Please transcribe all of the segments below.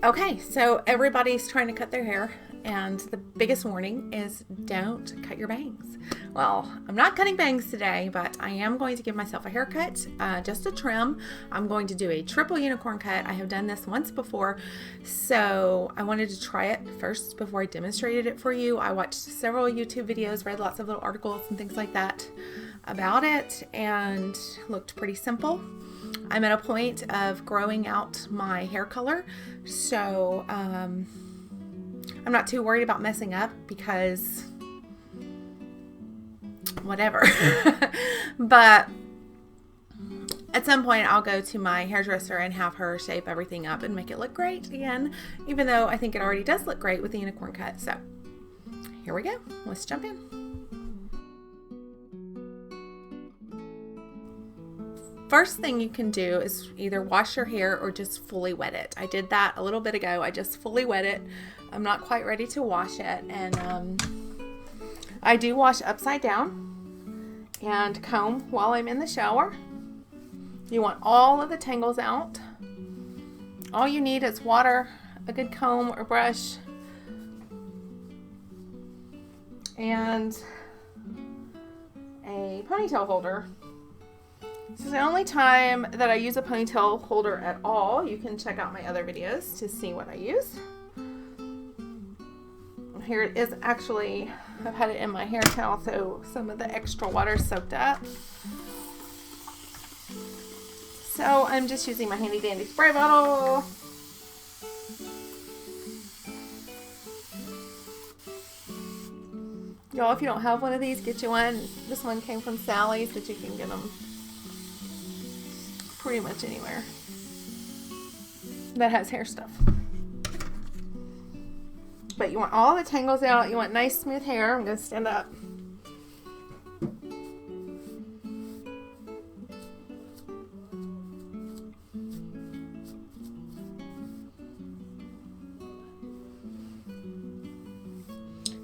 Okay, so everybody's trying to cut their hair, and the biggest warning is don't cut your bangs. Well, I'm not cutting bangs today, but I am going to give myself a haircut, just a trim. I'm going to do a triple unicorn cut. I have done this once before, so I wanted to try it first before I demonstrated it for you. I watched several YouTube videos, read lots of little articles and things like that about it, and looked pretty simple. I'm at a point of growing out my hair color, so I'm not too worried about messing up because whatever. But at some point I'll go to my hairdresser and have her shape everything up and make it look great again, even though I think it already does look great with the unicorn cut. So here we go. Let's jump in. First thing you can do is either wash your hair or just fully wet it. I did that a little bit ago. I just fully wet it. I'm not quite ready to wash it. And I do wash upside down and comb while I'm in the shower. You want all of the tangles out. All you need is water, a good comb or brush, and a ponytail holder. This is the only time that I use a ponytail holder at all. You can check out my other videos to see what I use. Here it is. Actually, I've had it in my hair towel, so some of the extra water soaked up. So I'm just using my handy dandy spray bottle. Y'all, if you don't have one of these, get you one. This one came from Sally's, but you can get them pretty much anywhere that has hair stuff. But you want all the tangles out. You want nice smooth hair. I'm going to stand up.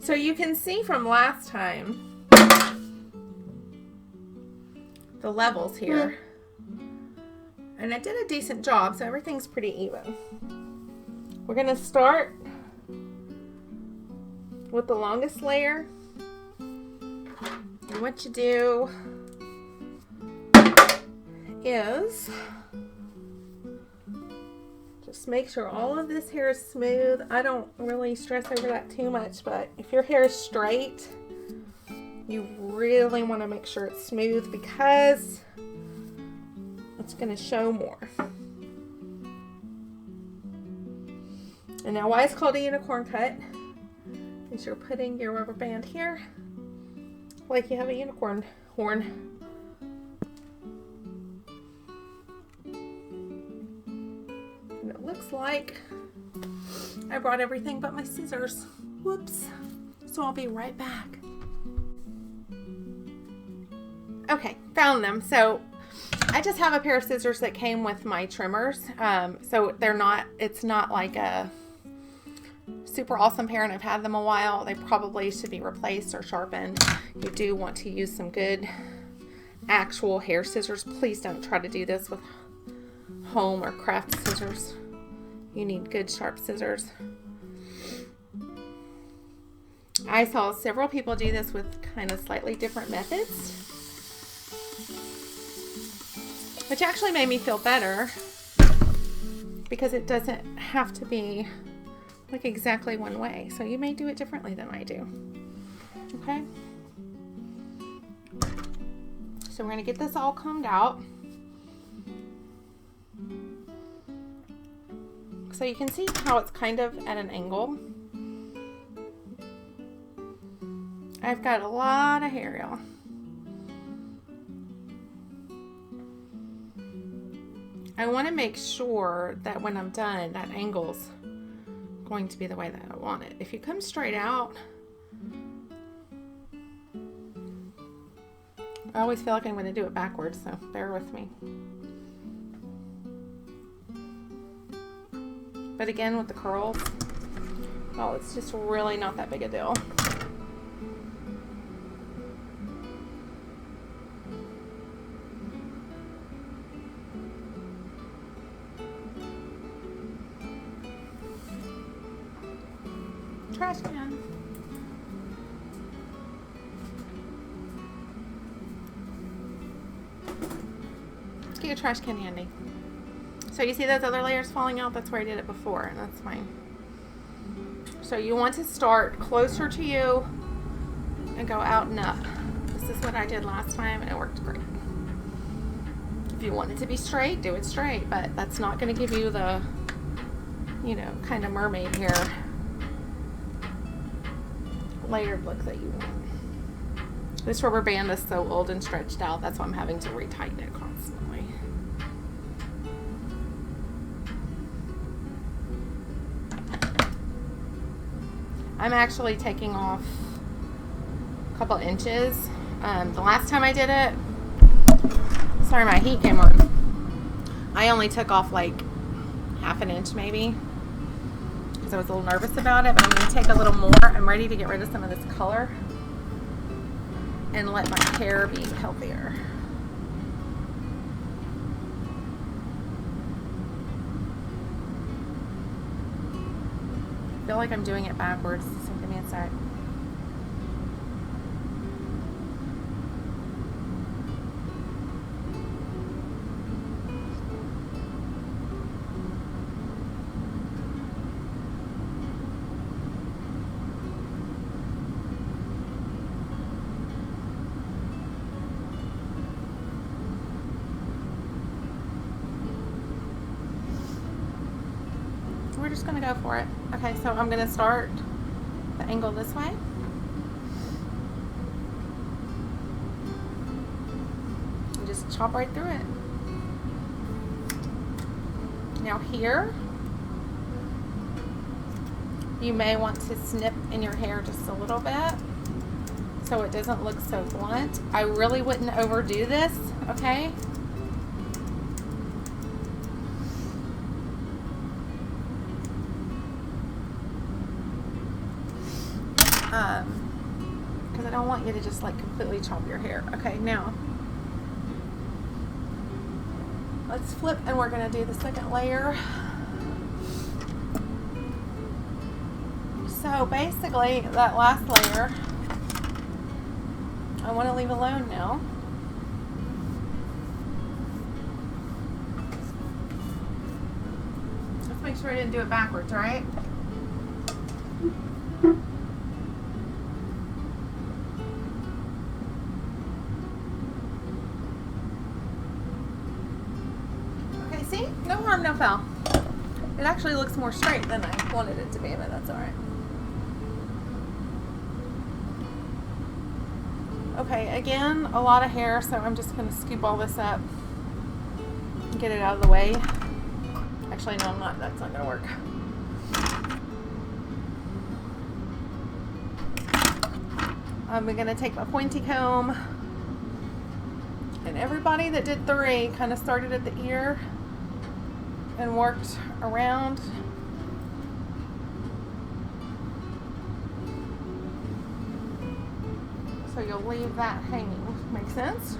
So you can see from last time the levels here. And I did a decent job, so everything's pretty even. We're going to start with the longest layer. And what you do is just make sure all of this hair is smooth. I don't really stress over that too much, but if your hair is straight, you really want to make sure it's smooth because it's going to show more. And now why it's called a unicorn cut is you're putting your rubber band here like you have a unicorn horn. And it looks like I brought everything but my scissors. Whoops. So I'll be right back. Okay, found them. So I just have a pair of scissors that came with my trimmers. So it's not like a super awesome pair, and I've had them a while. They probably should be replaced or sharpened. You do want to use some good actual hair scissors. Please don't try to do this with home or craft scissors. You need good sharp scissors. I saw several people do this with kind of slightly different methods, which actually made me feel better because it doesn't have to be like exactly one way. So you may do it differently than I do. Okay. So we're going to get this all combed out. So you can see how it's kind of at an angle. I've got a lot of hair, y'all. I want to make sure that when I'm done, that angle's going to be the way that I want it. If you come straight out, I always feel like I'm going to do it backwards, so bear with me. But again, with the curls, well, it's just really not that big a deal. trash can. Get your trash can handy. So you see those other layers falling out? That's where I did it before, and that's fine. So you want to start closer to you and go out and up. This is what I did last time, and it worked great. If you want it to be straight, do it straight, but that's not going to give you the, you know, kind of mermaid hair layered look that you want. This rubber band is so old and stretched out, that's why I'm having to retighten it constantly. I'm actually taking off a couple inches. The last time I did it, sorry my heat came on, I only took off like half an inch maybe because I was a little nervous about it, but I'm going to take a little more. I'm ready to get rid of some of this color and let my hair be healthier. I feel like I'm doing it backwards, so give me a sec. We're just gonna go for it. Okay, so I'm gonna start the angle this way. And just chop right through it. Now here, you may want to snip in your hair just a little bit so it doesn't look so blunt. I really wouldn't overdo this, okay? Because I don't want you to just like completely chop your hair. Okay, now let's flip and we're going to do the second layer. So basically that last layer I want to leave alone now. Let's make sure I didn't do it backwards, right? See? No harm, no foul. It actually looks more straight than I wanted it to be, but that's alright. Okay, again, a lot of hair, so I'm just going to scoop all this up and get it out of the way. Actually, no, I'm not. That's not going to work. I'm going to take my pointy comb, and everybody that did 3 kind of started at the ear and worked around. So you'll leave that hanging. Make sense?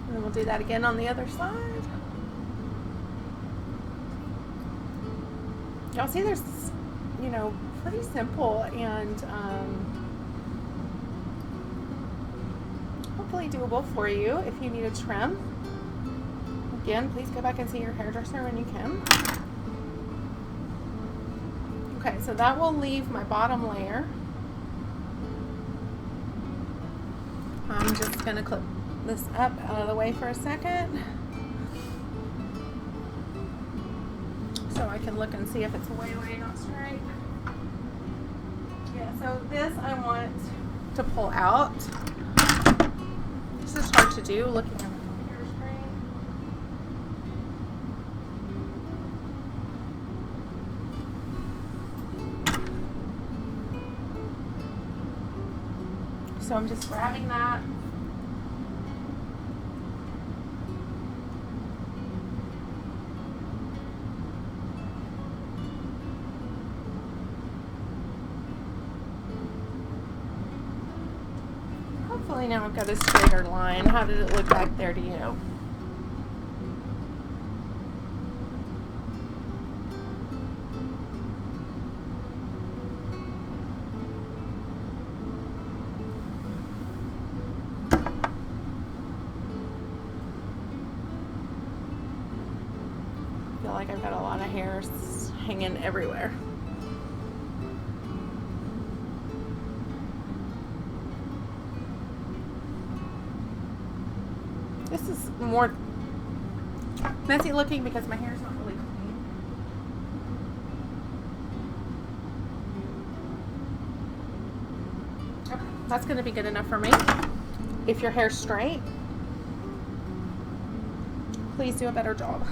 And then we'll do that again on the other side. Y'all see there's, you know, pretty simple and hopefully doable for you if you need a trim. Again, please go back and see your hairdresser when you can. Okay, so that will leave my bottom layer. I'm just going to clip this up out of the way for a second so I can look and see if it's way not straight. Yeah, so this I want to pull out. This is hard to do looking at the computer screen. So I'm just grabbing that. Hopefully now I've got a straighter line. How did it look back there to you? feel like I've got a lot of hairs hanging everywhere. This is more messy looking because my hair is not really clean. Okay, that's going to be good enough for me. If your hair's straight, please do a better job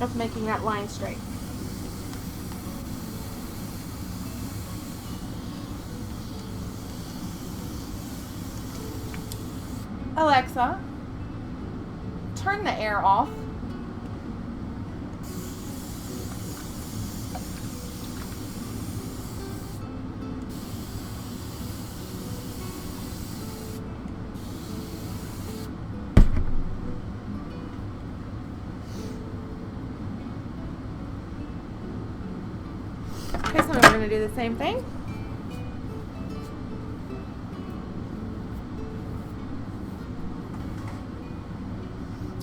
of making that line straight. Alexa, turn the air off. Okay, so we're going to do the same thing.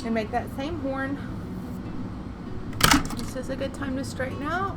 And make that same horn. This is a good time to straighten out.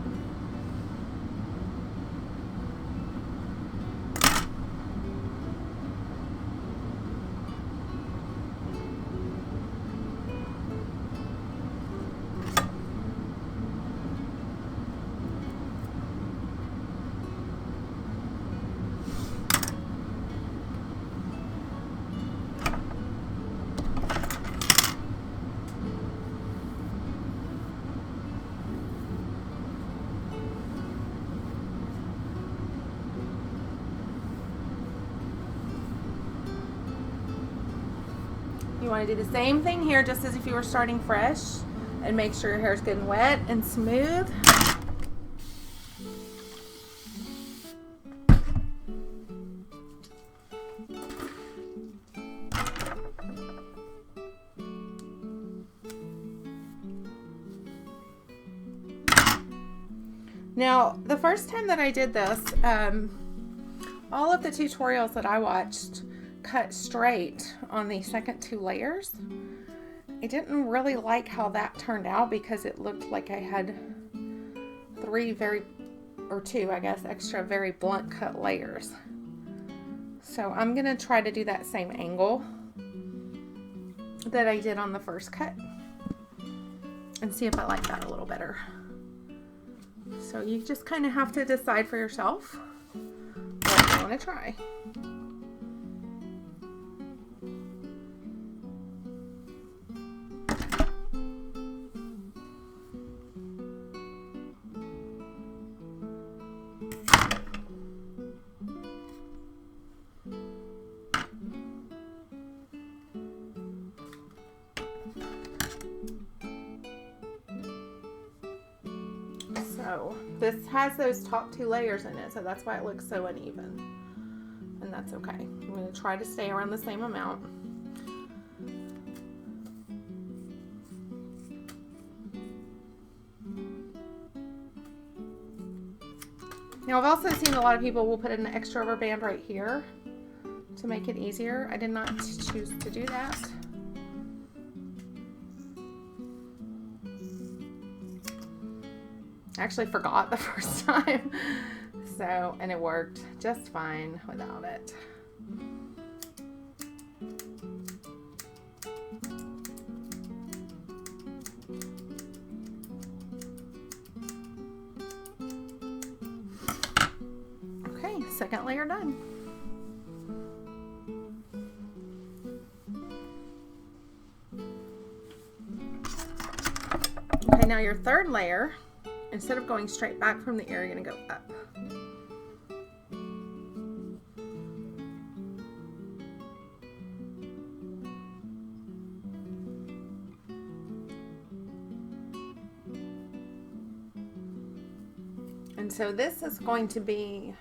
You want to do the same thing here, just as if you were starting fresh, and make sure your hair is good and wet and smooth. Now, the first time that I did this, all of the tutorials that I watched cut straight on the second 2 layers. I didn't really like how that turned out because it looked like I had 2, I guess, extra very blunt cut layers. So I'm going to try to do that same angle that I did on the first cut and see if I like that a little better. So you just kind of have to decide for yourself what you want to try. So this has those top 2 layers in it, so that's why it looks so uneven, and that's okay. I'm going to try to stay around the same amount. Now I've also seen a lot of people will put an extra rubber band right here to make it easier. I did not choose to do that. I actually forgot the first time, and it worked just fine without it. Okay, second layer done. Okay, now your third layer, instead of going straight back from the ear, you're going to go up. And so this is going to be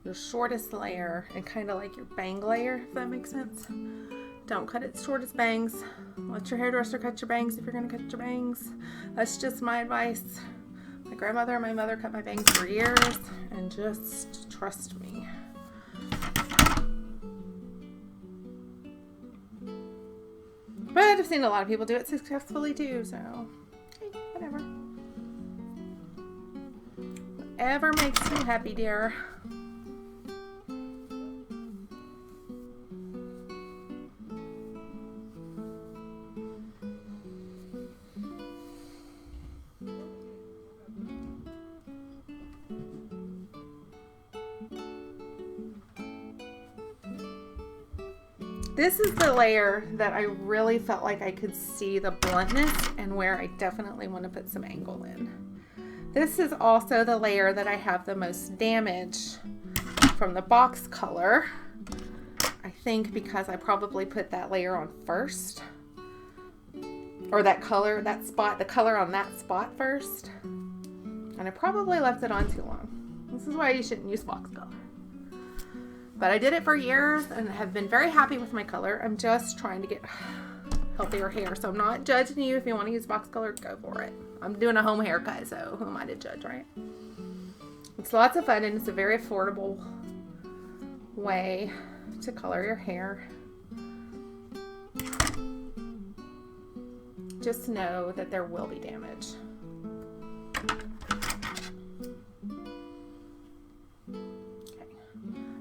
your shortest layer and kind of like your bang layer, if that makes sense. Don't cut it short as bangs. Let your hairdresser cut your bangs if you're going to cut your bangs. That's just my advice. My grandmother and my mother cut my bangs for years, and just trust me. But But I've seen a lot of people do it successfully too, so hey, whatever. Whatever makes you happy, dear. This is the layer that I really felt like I could see the bluntness and where I definitely want to put some angle in. This is also the layer that I have the most damage from the box color. I think because I probably put that layer on first. Or that color, that spot, the color on that spot first. And I probably left it on too long. This is why you shouldn't use box color. But I did it for years and have been very happy with my color. I'm just trying to get healthier hair. So I'm not judging you. If you want to use box color, go for it. I'm doing a home haircut, so who am I to judge, right? It's lots of fun and it's a very affordable way to color your hair. Just know that there will be damage.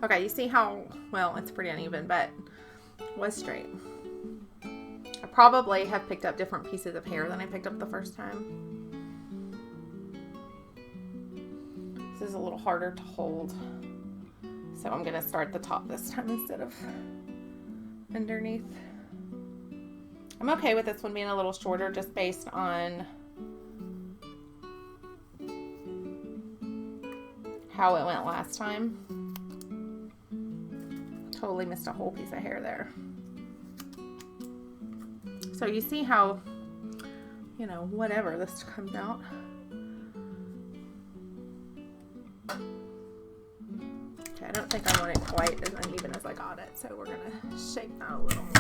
Okay, you see how, well, it's pretty uneven, but it was straight. I probably have picked up different pieces of hair than I picked up the first time. This is a little harder to hold. So I'm gonna start the top this time instead of underneath. I'm okay with this one being a little shorter just based on how it went last time. Totally missed a whole piece of hair there. So you see how, you know, whatever this comes out. Okay, I don't think I want it quite as uneven as I got it, so we're gonna shape that a little more.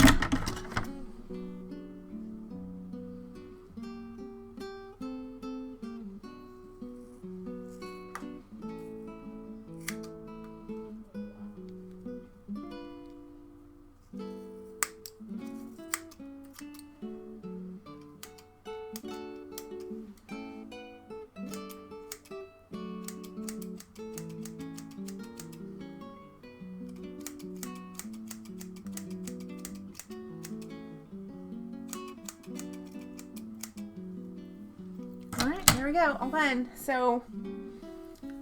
There we go, all done. So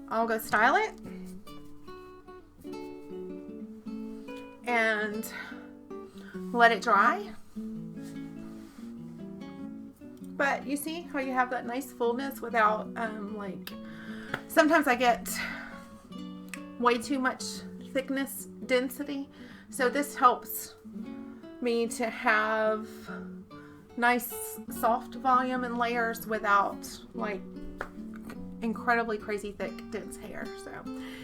I'll go style it and let it dry. But you see how you have that nice fullness without like, sometimes I get way too much thickness density. So this helps me to have nice soft volume and layers without like incredibly crazy thick dense hair. So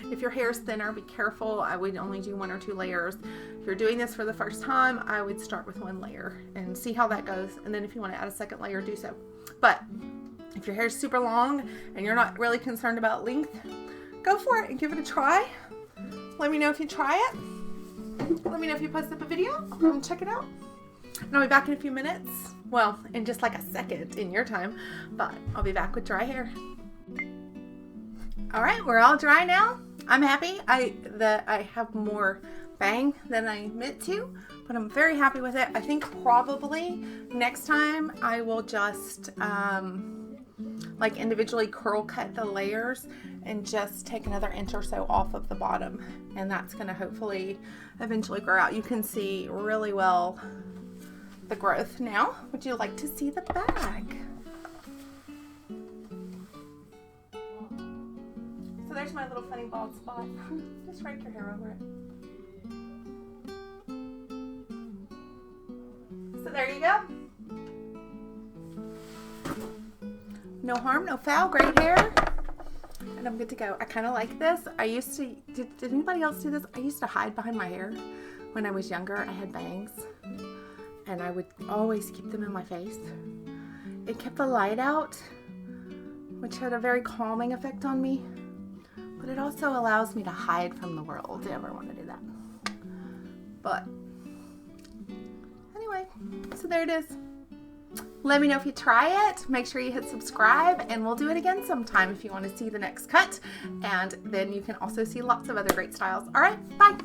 if your hair is thinner, be careful. I would only do 1 or 2 layers. If you're doing this for the first time, I would start with 1 layer and see how that goes, and then if you want to add a second layer, do so. But if your hair is super long and you're not really concerned about length, go for it and give it a try. Let me know if you try it. Let me know if you post up a video. I'll come and check it out. And I'll be back in a few minutes. Well, in just like a second in your time, but I'll be back with dry hair. All right, we're all dry now. I'm happy. I have more bang than I meant to, but I'm very happy with it. I think probably next time I will just like individually curl cut the layers and just take another inch or so off of the bottom, and that's going to hopefully eventually grow out. You can see really well the growth now. Would you like to see the bag? So there's my little funny bald spot. Just rake your hair over it. So there you go. No harm, no foul, great hair. And I'm good to go. I kind of like this. I used to, did anybody else do this? I used to hide behind my hair when I was younger. I had bangs and I would always keep them in my face. It kept the light out, which had a very calming effect on me. But it also allows me to hide from the world if I ever want to do that. But anyway. anyway, so there it is. Let me know if you try it. Make sure you hit subscribe, and we'll do it again sometime if you want to see the next cut. And then you can also see lots of other great styles. All right, bye.